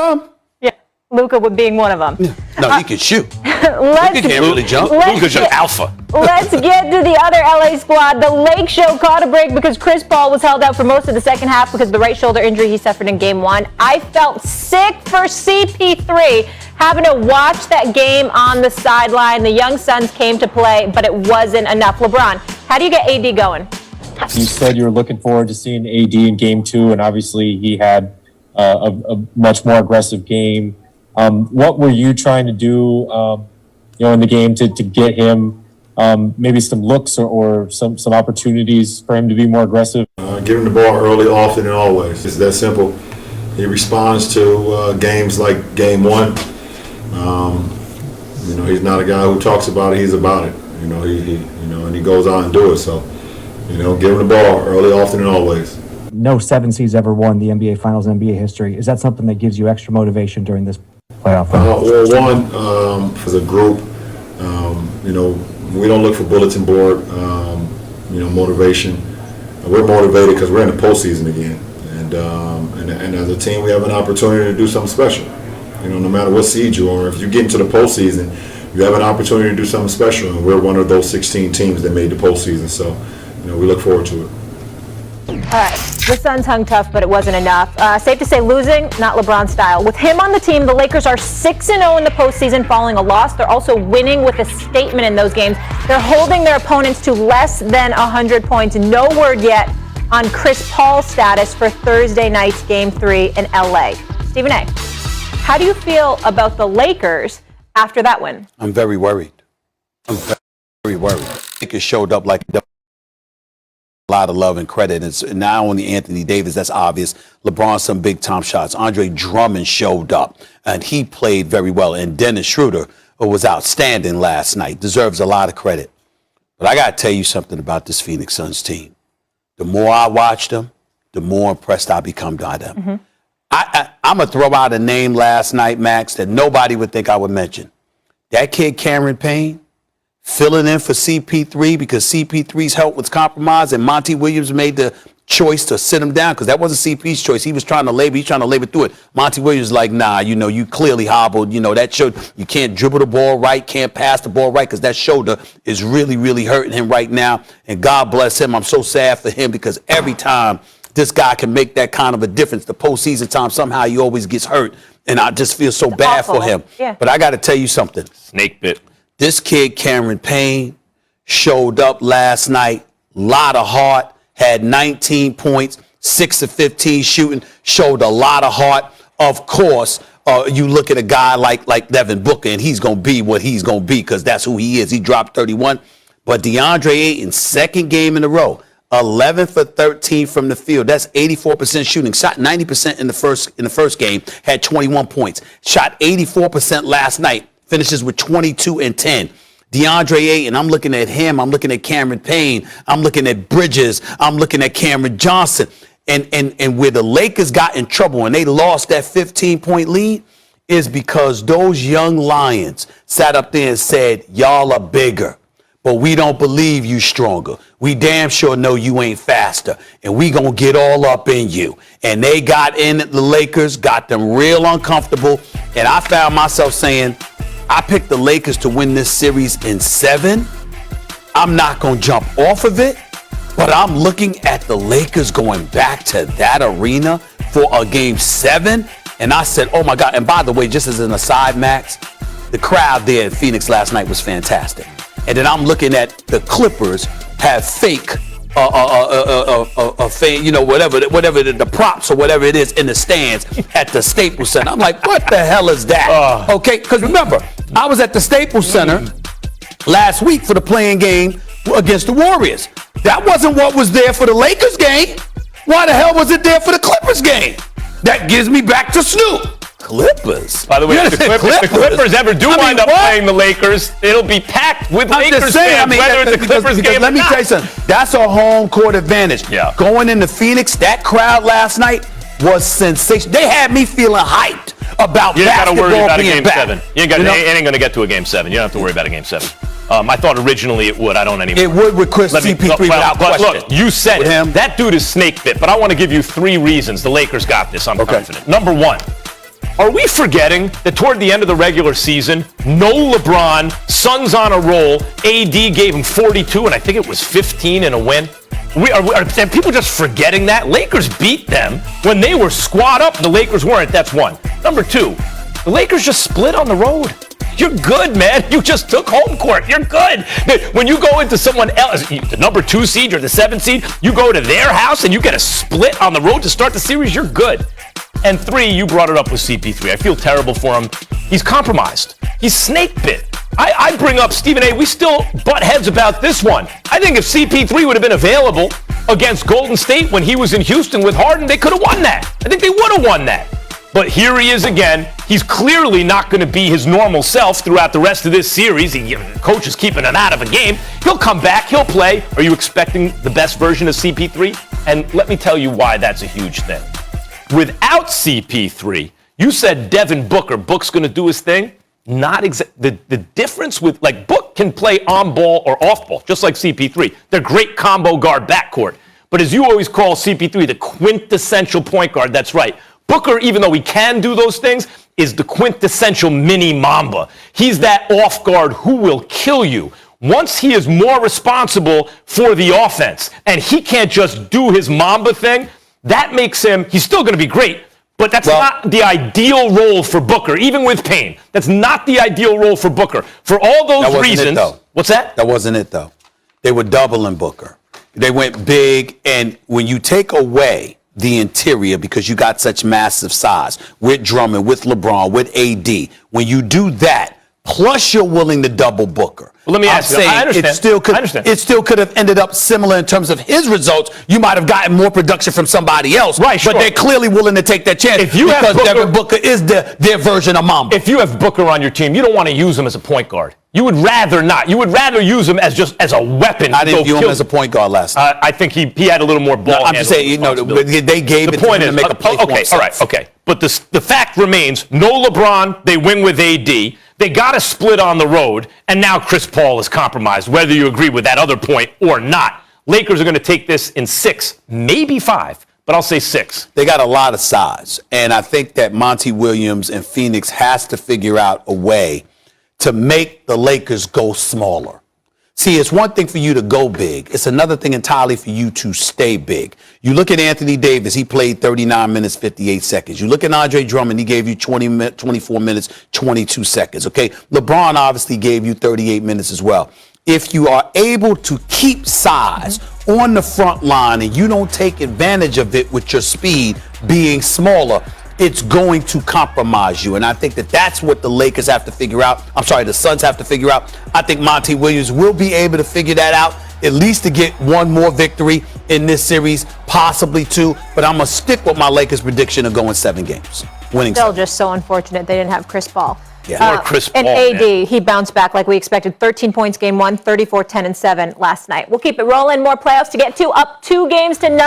some. Yeah, Luka being one of them. Yeah. No, he can shoot. He Can't really jump. Luka's an alpha. Let's get to the other LA squad. The Lake Show caught a break because Chris Paul was held out for most of the second half because of the right shoulder injury he suffered in Game 1. I felt sick for CP3 having to watch that game on the sideline. The young Suns came to play, but it wasn't enough. LeBron, how do you get AD going? You said you were looking forward to seeing AD in Game 2, and obviously he had a much more aggressive game. What were you trying to do, in the game to get him maybe some looks or some opportunities for him to be more aggressive? Give him the ball early, often, and always. It's that simple. He responds to games like Game 1. He's not a guy who talks about it. He's about it. And he goes out and do it. So, give him the ball early, often, and always. No 7 seeds ever won the NBA Finals in NBA history. Is that something that gives you extra motivation during this playoff run? For the group, we don't look for bulletin board, motivation. We're motivated because we're in the postseason again, and as a team, we have an opportunity to do something special. No matter what seed you are, if you get into the postseason, you have an opportunity to do something special, and we're one of those 16 teams that made the postseason. So, we look forward to it. All right, the Suns hung tough, but it wasn't enough. Safe to say losing, not LeBron style. With him on the team, the Lakers are 6-0 in the postseason following a loss. They're also winning with a statement in those games. They're holding their opponents to less than 100 points. No word yet on Chris Paul's status for Thursday night's Game 3 in LA. Stephen A., how do you feel about the Lakers after that win? I'm very worried. Lakers showed up like a lot of love and credit. It's not only Anthony Davis, that's obvious. LeBron, some big time shots. Andre Drummond showed up, and he played very well. And Dennis Schroeder was outstanding last night. Deserves a lot of credit. But I got to tell you something about this Phoenix Suns team. The more I watch them, the more impressed I become by them. Mm-hmm. I'm going to throw out a name last night, Max, that nobody would think I would mention. That kid, Cameron Payne, filling in for CP3 because CP3's health was compromised and Monty Williams made the choice to sit him down because that wasn't CP's choice. He was trying to labor through it. Monty Williams like, nah, you clearly hobbled. That showed you can't dribble the ball right, can't pass the ball right because that shoulder is really, really hurting him right now. And God bless him. I'm so sad for him because every time this guy can make that kind of a difference, the postseason time, somehow he always gets hurt. And I just feel so bad for him. Yeah. But I got to tell you something. Snake bit. This kid, Cameron Payne, showed up last night, lot of heart, had 19 points, 6 of 15 shooting, showed a lot of heart. Of course, you look at a guy like Devin Booker, and he's going to be what he's going to be because that's who he is. He dropped 31. But DeAndre Ayton, second game in a row, 11 for 13 from the field. That's 84% shooting. Shot 90% in the first game, had 21 points. Shot 84% last night. Finishes with 22 and 10. DeAndre Ayton, I'm looking at him. I'm looking at Cameron Payne. I'm looking at Bridges. I'm looking at Cameron Johnson. And where the Lakers got in trouble and they lost that 15-point lead is because those young Lions sat up there and said, y'all are bigger, but we don't believe you stronger. We damn sure know you ain't faster, and we gonna get all up in you. And they got in the Lakers, got them real uncomfortable, and I found myself saying, I picked the Lakers to win this series in 7. I'm not going to jump off of it, but I'm looking at the Lakers going back to that arena for a Game 7. And I said, oh, my God. And by the way, just as an aside, Max, the crowd there in Phoenix last night was fantastic. And then I'm looking at the Clippers have fake whatever the props or whatever it is in the stands at the Staples Center. I'm like, what the hell is that? Okay, because remember, I was at the Staples Center last week for the playing game against the Warriors. That wasn't what was there for the Lakers game. Why the hell was it there for the Clippers game? That gives me back to Snoop. Clippers. By the way, if the Clippers ever do wind up playing the Lakers, it'll be packed with Lakers fans, whether it's a Clippers game or not. Let me tell you something. That's a home court advantage. Yeah. Going into Phoenix, that crowd last night was sensational. They had me feeling hyped about basketball being back. You ain't got to worry about a Game 7. It ain't going to get to a Game 7. You don't have to worry about a Game 7. I thought originally it would. I don't anymore. It would with Chris CP3 without question. Look, you said that dude is snake bit, but I want to give you 3 reasons the Lakers got this. I'm confident. Number 1, Are we forgetting that toward the end of the regular season, no LeBron, Suns on a roll, AD gave him 42, and I think it was 15 in a win? Are people just forgetting that? Lakers beat them when they were squad up, and the Lakers weren't. That's one. Number two, the Lakers just split on the road. You're good, man. You just took home court. You're good. When you go into someone else, the number 2 seed or the 7 seed, you go to their house and you get a split on the road to start the series, you're good. And 3, you brought it up with CP3. I feel terrible for him. He's compromised. He's snake bit. I bring up Stephen A. We still butt heads about this one. I think if CP3 would have been available against Golden State when he was in Houston with Harden, they could have won that. I think they would have won that. But here he is again. He's clearly not going to be his normal self throughout the rest of this series. The coach is keeping him out of a game. He'll come back. He'll play. Are you expecting the best version of CP3? And let me tell you why that's a huge thing. Without CP3, you said Devin Booker. Book's going to do his thing. Not the difference with, like, Book can play on ball or off ball, just like CP3. They're great combo guard backcourt. But as you always call CP3, the quintessential point guard, that's right. Booker, even though he can do those things, is the quintessential mini Mamba. He's that off guard who will kill you. Once he is more responsible for the offense, and he can't just do his Mamba thing, that makes him, he's still going to be great, but that's not the ideal role for Booker, even with Payne. That's not the ideal role for Booker. For all those reasons. What's that? That wasn't it, though. They were doubling Booker. They went big, and when you take away the interior, because you got such massive size with Drummond, with LeBron, with AD, when you do that, plus you're willing to double Booker. Well, let me ask you. I understand. It still could have ended up similar in terms of his results. You might have gotten more production from somebody else, right? Sure. But they're clearly willing to take that chance because Devin Booker is their version of Mamba. If you have Booker on your team, you don't want to use him as a point guard. You would rather not. You would rather use him as a weapon. I didn't view him as a point guard last night. I think he had a little more ball. No, I'm just saying, they gave it to him to make a play for himself. All right, okay. But the fact remains, no LeBron, they win with AD. They got a split on the road, and now Chris Paul is compromised, whether you agree with that other point or not. Lakers are going to take this in 6, maybe 5, but I'll say 6. They got a lot of size, and I think that Monty Williams and Phoenix has to figure out a way to make the Lakers go smaller. See, it's one thing for you to go big. It's another thing entirely for you to stay big. You look at Anthony Davis, he played 39 minutes, 58 seconds. You look at Andre Drummond, he gave you 24 minutes, 22 seconds, okay? LeBron obviously gave you 38 minutes as well. If you are able to keep size on the front line and you don't take advantage of it with your speed being smaller, it's going to compromise you. And I think that that's what the Lakers have to figure out. The Suns have to figure out. I think Monty Williams will be able to figure that out, at least to get one more victory in this series, possibly 2. But I'm going to stick with my Lakers prediction of going 7 games. Winning. Still just so unfortunate they didn't have Chris Paul. Yeah. Chris Paul, and AD, he bounced back like we expected. 13 points game 1, 34, 10, and 7 last night. We'll keep it rolling. More playoffs to get to. Up 2 games to 9.